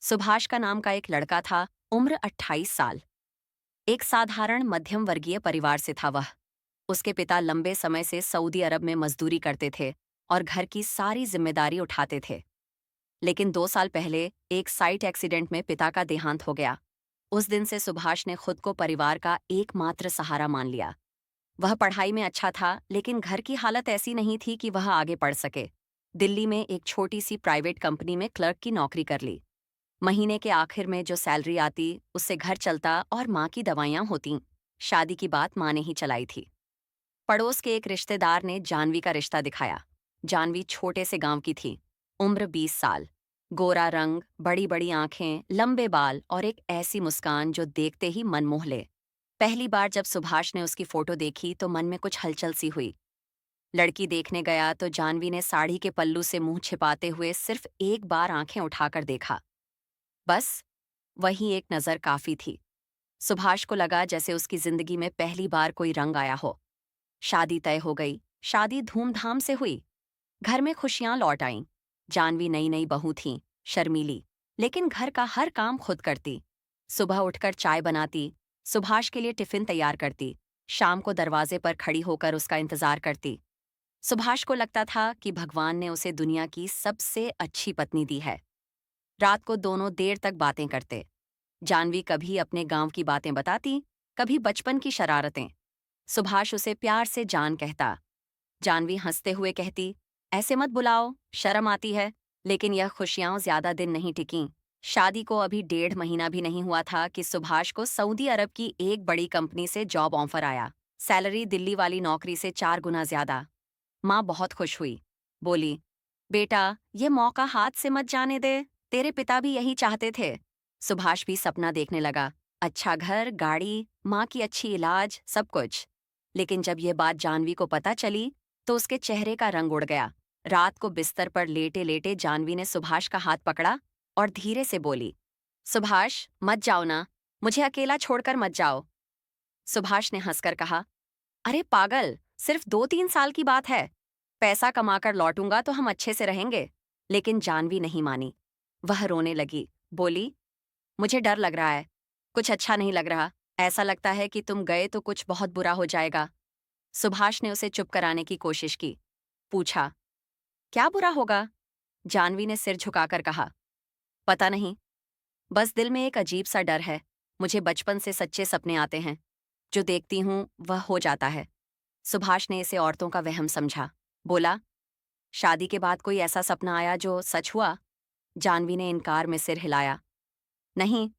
सुभाष का नाम का एक लड़का था, उम्र 28 साल। एक साधारण मध्यम वर्गीय परिवार से था वह। उसके पिता लंबे समय से सऊदी अरब में मजदूरी करते थे और घर की सारी जिम्मेदारी उठाते थे। लेकिन 2 साल पहले एक साइट एक्सीडेंट में पिता का देहांत हो गया। उस दिन से सुभाष ने खुद को परिवार का एकमात्र सहारा मान लिया। वह पढ़ाई में अच्छा था, लेकिन घर की हालत ऐसी नहीं थी कि वह आगे पढ़ सके। दिल्ली में एक छोटी सी प्राइवेट कंपनी में क्लर्क की नौकरी कर ली। महीने के आखिर में जो सैलरी आती उससे घर चलता और माँ की दवाइयाँ होती। शादी की बात माँ ने ही चलाई थी। पड़ोस के एक रिश्तेदार ने जानवी का रिश्ता दिखाया। जानवी छोटे से गांव की थी। उम्र 20 साल। गोरा रंग, बड़ी बड़ी आंखें, लंबे बाल और एक ऐसी मुस्कान जो देखते ही मन मोह ले। पहली बार जब सुभाष ने उसकी फोटो देखी तो मन में कुछ हलचल सी हुई। लड़की देखने गया तो जानवी ने साड़ी के पल्लू से मुंह छिपाते हुए सिर्फ एक बार आंखें उठाकर देखा। बस वही एक नजर काफी थी। सुभाष को लगा जैसे उसकी जिंदगी में पहली बार कोई रंग आया हो। शादी तय हो गई। शादी धूमधाम से हुई। घर में खुशियां लौट आईं। जानवी नई नई बहू थी, शर्मीली, लेकिन घर का हर काम खुद करती। सुबह उठकर चाय बनाती, सुभाष के लिए टिफिन तैयार करती, शाम को दरवाजे पर खड़ी होकर उसका इंतजार करती। सुभाष को लगता था कि भगवान ने उसे दुनिया की सबसे अच्छी पत्नी दी है। रात को दोनों देर तक बातें करते। जानवी कभी अपने गांव की बातें बताती, कभी बचपन की शरारतें। सुभाष उसे प्यार से जान कहता। जानवी हंसते हुए कहती, ऐसे मत बुलाओ, शर्म आती है। लेकिन यह खुशियां ज्यादा दिन नहीं टिकीं। शादी को अभी 1.5 महीना भी नहीं हुआ था कि सुभाष को सऊदी अरब की एक बड़ी कंपनी से जॉब ऑफर आया। सैलरी दिल्ली वाली नौकरी से 4 गुना ज्यादा। माँ बहुत खुश हुई। बोली, बेटा, ये मौका हाथ से मत जाने दे। तेरे पिता भी यही चाहते थे। सुभाष भी सपना देखने लगा। अच्छा घर, गाड़ी, माँ की अच्छी इलाज, सब कुछ। लेकिन जब यह बात जानवी को पता चली तो उसके चेहरे का रंग उड़ गया। रात को बिस्तर पर लेटे लेटे जानवी ने सुभाष का हाथ पकड़ा और धीरे से बोली, सुभाष, मत जाओ ना। मुझे अकेला छोड़कर मत जाओ। सुभाष ने हंसकर कहा, अरे पागल, सिर्फ 2-3 साल की बात है। पैसा कमाकर लौटूंगा तो हम अच्छे से रहेंगे। लेकिन जानवी नहीं मानी। वह रोने लगी। बोली, मुझे डर लग रहा है। कुछ अच्छा नहीं लग रहा। ऐसा लगता है कि तुम गए तो कुछ बहुत बुरा हो जाएगा। सुभाष ने उसे चुप कराने की कोशिश की। पूछा, क्या बुरा होगा? जानवी ने सिर झुकाकर कहा, पता नहीं, बस दिल में एक अजीब सा डर है। मुझे बचपन से सच्चे सपने आते हैं। जो देखती हूं वह हो जाता है। सुभाष ने इसे औरतों का वहम समझा। बोला, शादी के बाद कोई ऐसा सपना आया जो सच हुआ? जानवी ने इनकार में सिर हिलाया। नहीं,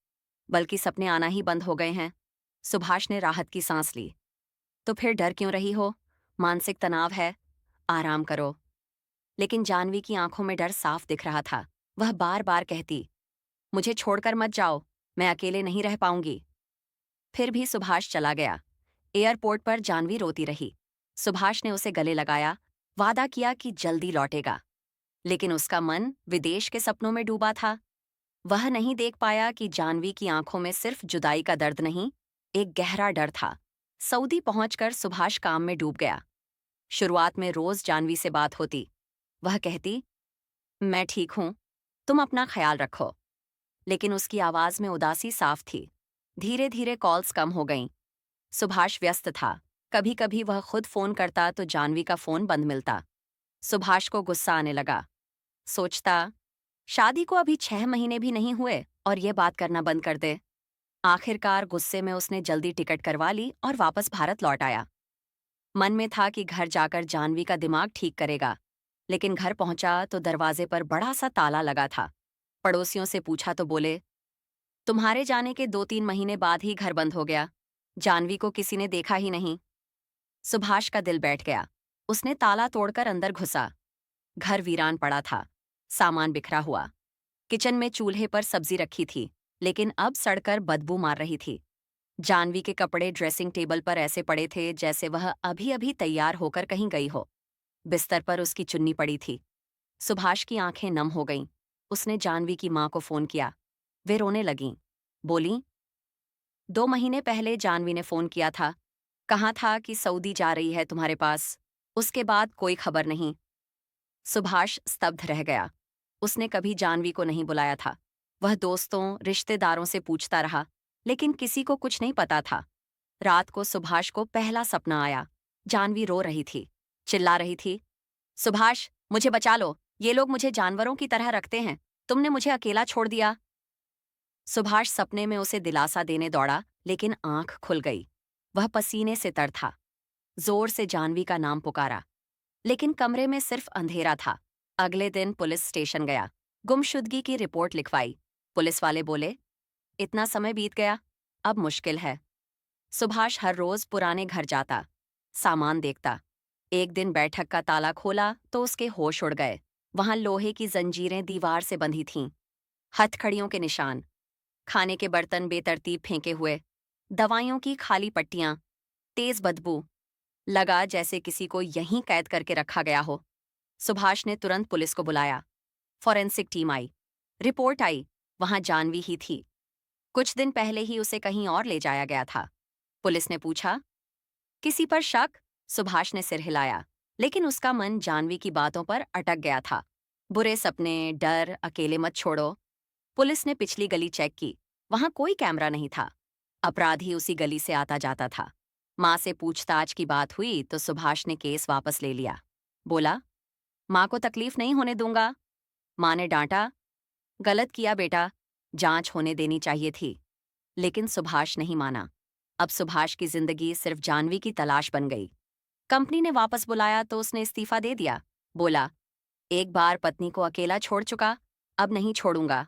बल्कि सपने आना ही बंद हो गए हैं। सुभाष ने राहत की सांस ली। तो फिर डर क्यों रही हो? मानसिक तनाव है, आराम करो। लेकिन जानवी की आंखों में डर साफ दिख रहा था। वह बार बार कहती, मुझे छोड़कर मत जाओ, मैं अकेले नहीं रह पाऊंगी। फिर भी सुभाष चला गया। एयरपोर्ट पर जानवी रोती रही। सुभाष ने उसे गले लगाया, वादा किया कि जल्दी लौटेगा। लेकिन उसका मन विदेश के सपनों में डूबा था। वह नहीं देख पाया कि जानवी की आंखों में सिर्फ जुदाई का दर्द नहीं, एक गहरा डर था। सऊदी पहुंचकर सुभाष काम में डूब गया। शुरुआत में रोज जानवी से बात होती। वह कहती, मैं ठीक हूं, तुम अपना ख्याल रखो। लेकिन उसकी आवाज में उदासी साफ थी। धीरे धीरे कॉल्स कम हो गईं। सुभाष व्यस्त था। कभी कभी वह खुद फोन करता तो जानवी का फोन बंद मिलता। सुभाष को गुस्सा आने लगा। सोचता, शादी को अभी 6 महीने भी नहीं हुए और ये बात करना बंद कर दे। आखिरकार गुस्से में उसने जल्दी टिकट करवा ली और वापस भारत लौट आया। मन में था कि घर जाकर जानवी का दिमाग ठीक करेगा। लेकिन घर पहुंचा तो दरवाजे पर बड़ा सा ताला लगा था। पड़ोसियों से पूछा तो बोले, तुम्हारे जाने के 2-3 महीने बाद ही घर बंद हो गया। जानवी को किसी ने देखा ही नहीं। सुभाष का दिल बैठ गया। उसने ताला तोड़कर अंदर घुसा। घर वीरान पड़ा था, सामान बिखरा हुआ। किचन में चूल्हे पर सब्जी रखी थी, लेकिन अब सड़कर बदबू मार रही थी। जानवी के कपड़े ड्रेसिंग टेबल पर ऐसे पड़े थे जैसे वह अभी अभी तैयार होकर कहीं गई हो। बिस्तर पर उसकी चुन्नी पड़ी थी। सुभाष की आंखें नम हो गईं। उसने जानवी की मां को फोन किया। वे रोने लगीं। बोलीं, 2 महीने पहले जानवी ने फोन किया था। कहा था कि सऊदी जा रही है तुम्हारे पास। उसके बाद कोई खबर नहीं। सुभाष स्तब्ध रह गया। उसने कभी जानवी को नहीं बुलाया था। वह दोस्तों रिश्तेदारों से पूछता रहा, लेकिन किसी को कुछ नहीं पता था। रात को सुभाष को पहला सपना आया। जानवी रो रही थी, चिल्ला रही थी, सुभाष, मुझे बचा लो, ये लोग मुझे जानवरों की तरह रखते हैं, तुमने मुझे अकेला छोड़ दिया। सुभाष सपने में उसे दिलासा देने दौड़ा, लेकिन आंख खुल गई। वह पसीने से तर था। जोर से जानवी का नाम पुकारा, लेकिन कमरे में सिर्फ अंधेरा था। अगले दिन पुलिस स्टेशन गया, गुमशुदगी की रिपोर्ट लिखवाई। पुलिस वाले बोले, इतना समय बीत गया, अब मुश्किल है। सुभाष हर रोज पुराने घर जाता, सामान देखता। एक दिन बैठक का ताला खोला तो उसके होश उड़ गए। वहां लोहे की जंजीरें दीवार से बंधी थीं, हथकड़ियों के निशान, खाने के बर्तन बेतरतीब फेंके हुए, दवाइयों की खाली पट्टियां, तेज बदबू। लगा जैसे किसी को यहीं कैद करके रखा गया हो। सुभाष ने तुरंत पुलिस को बुलाया। फॉरेंसिक टीम आई। रिपोर्ट आई, वहां जानवी ही थी। कुछ दिन पहले ही उसे कहीं और ले जाया गया था। पुलिस ने पूछा, किसी पर शक? सुभाष ने सिर हिलाया, लेकिन उसका मन जानवी की बातों पर अटक गया था। बुरे सपने, डर, अकेले मत छोड़ो। पुलिस ने पिछली गली चेक की, वहां कोई कैमरा नहीं था। अपराधी उसी गली से आता जाता था। माँ से पूछताछ की बात हुई तो सुभाष ने केस वापस ले लिया। बोला, माँ को तकलीफ नहीं होने दूंगा। माँ ने डांटा, गलत किया बेटा, जांच होने देनी चाहिए थी। लेकिन सुभाष नहीं माना। अब सुभाष की जिंदगी सिर्फ जानवी की तलाश बन गई। कंपनी ने वापस बुलाया तो उसने इस्तीफा दे दिया। बोला, एक बार पत्नी को अकेला छोड़ चुका, अब नहीं छोड़ूंगा।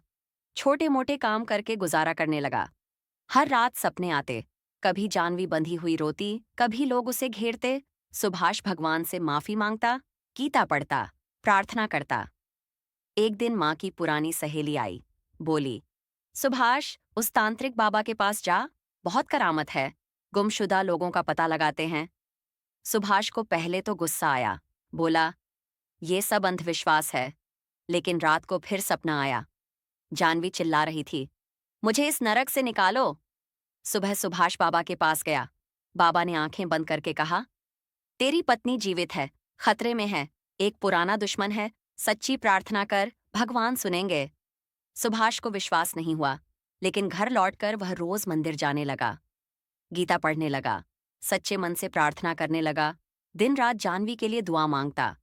छोटे मोटे काम करके गुजारा करने लगा। हर रात सपने आते, कभी जानवी बंधी हुई रोती, कभी लोग उसे घेरते। सुभाष भगवान से माफी मांगता, गीता पढ़ता, प्रार्थना करता। एक दिन माँ की पुरानी सहेली आई, बोली, सुभाष, उस तांत्रिक बाबा के पास जा, बहुत करामत है, गुमशुदा लोगों का पता लगाते हैं। सुभाष को पहले तो गुस्सा आया। बोला, ये सब अंधविश्वास है। लेकिन रात को फिर सपना आया। जानवी चिल्ला रही थी, मुझे इस नरक से निकालो। सुबह सुभाष बाबा के पास गया। बाबा ने आंखें बंद करके कहा, तेरी पत्नी जीवित है, खतरे में है, एक पुराना दुश्मन है, सच्ची प्रार्थना कर, भगवान सुनेंगे। सुभाष को विश्वास नहीं हुआ, लेकिन घर लौटकर वह रोज मंदिर जाने लगा, गीता पढ़ने लगा, सच्चे मन से प्रार्थना करने लगा। दिन रात जानवी के लिए दुआ मांगता,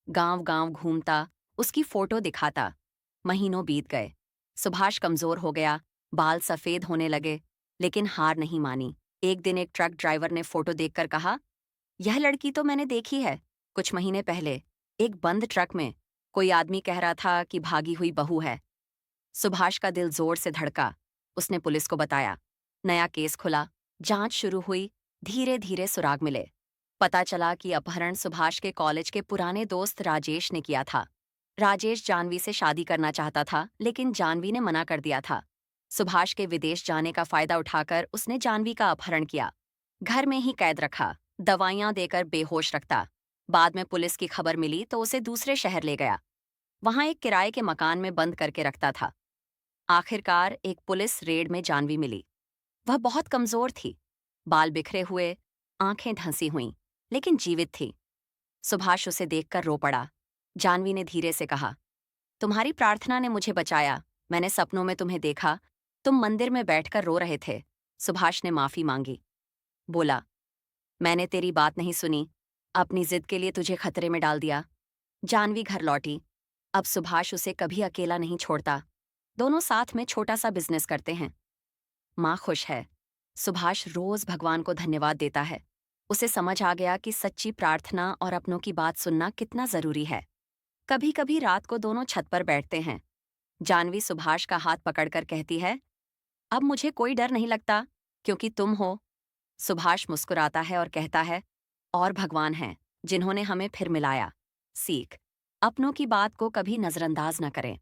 गांव गांव घूमता, उसकी फोटो दिखाता। महीनों बीत गए। सुभाष कमजोर हो गया, बाल सफेद होने लगे, लेकिन हार नहीं मानी। एक दिन एक ट्रक ड्राइवर ने फोटो देखकर कहा, यह लड़की तो मैंने देखी है। कुछ महीने पहले एक बंद ट्रक में कोई आदमी कह रहा था कि भागी हुई बहू है। सुभाष का दिल जोर से धड़का। उसने पुलिस को बताया। नया केस खुला, जांच शुरू हुई, धीरे धीरे सुराग मिले। पता चला कि अपहरण सुभाष के कॉलेज के पुराने दोस्त राजेश ने किया था। राजेश जानवी से शादी करना चाहता था, लेकिन जानवी ने मना कर दिया था। सुभाष के विदेश जाने का फायदा उठाकर उसने जानवी का अपहरण किया, घर में ही कैद रखा, दवाइयां देकर बेहोश रखता। बाद में पुलिस की खबर मिली तो उसे दूसरे शहर ले गया। वहां एक किराए के मकान में बंद करके रखता था। आखिरकार एक पुलिस रेड में जानवी मिली। वह बहुत कमजोर थी, बाल बिखरे हुए, आंखें धंसी हुईं, लेकिन जीवित थी। सुभाष उसे देखकर रो पड़ा। जानवी ने धीरे से कहा, तुम्हारी प्रार्थना ने मुझे बचाया, मैंने सपनों में तुम्हें देखा, तुम मंदिर में बैठकर रो रहे थे। सुभाष ने माफी मांगी। बोला, मैंने तेरी बात नहीं सुनी, अपनी जिद के लिए तुझे खतरे में डाल दिया। जानवी घर लौटी। अब सुभाष उसे कभी अकेला नहीं छोड़ता। दोनों साथ में छोटा सा बिजनेस करते हैं। माँ खुश है। सुभाष रोज भगवान को धन्यवाद देता है। उसे समझ आ गया कि सच्ची प्रार्थना और अपनों की बात सुनना कितना जरूरी है। कभी कभी रात को दोनों छत पर बैठते हैं। जानवी सुभाष का हाथ पकड़कर कहती है, अब मुझे कोई डर नहीं लगता, क्योंकि तुम हो। सुभाष मुस्कुराता है और कहता है, और भगवान हैं जिन्होंने हमें फिर मिलाया। सीख, अपनों की बात को कभी नजरअंदाज न करें।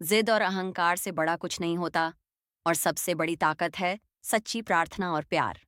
जिद और अहंकार से बड़ा कुछ नहीं होता, और सबसे बड़ी ताकत है सच्ची प्रार्थना और प्यार।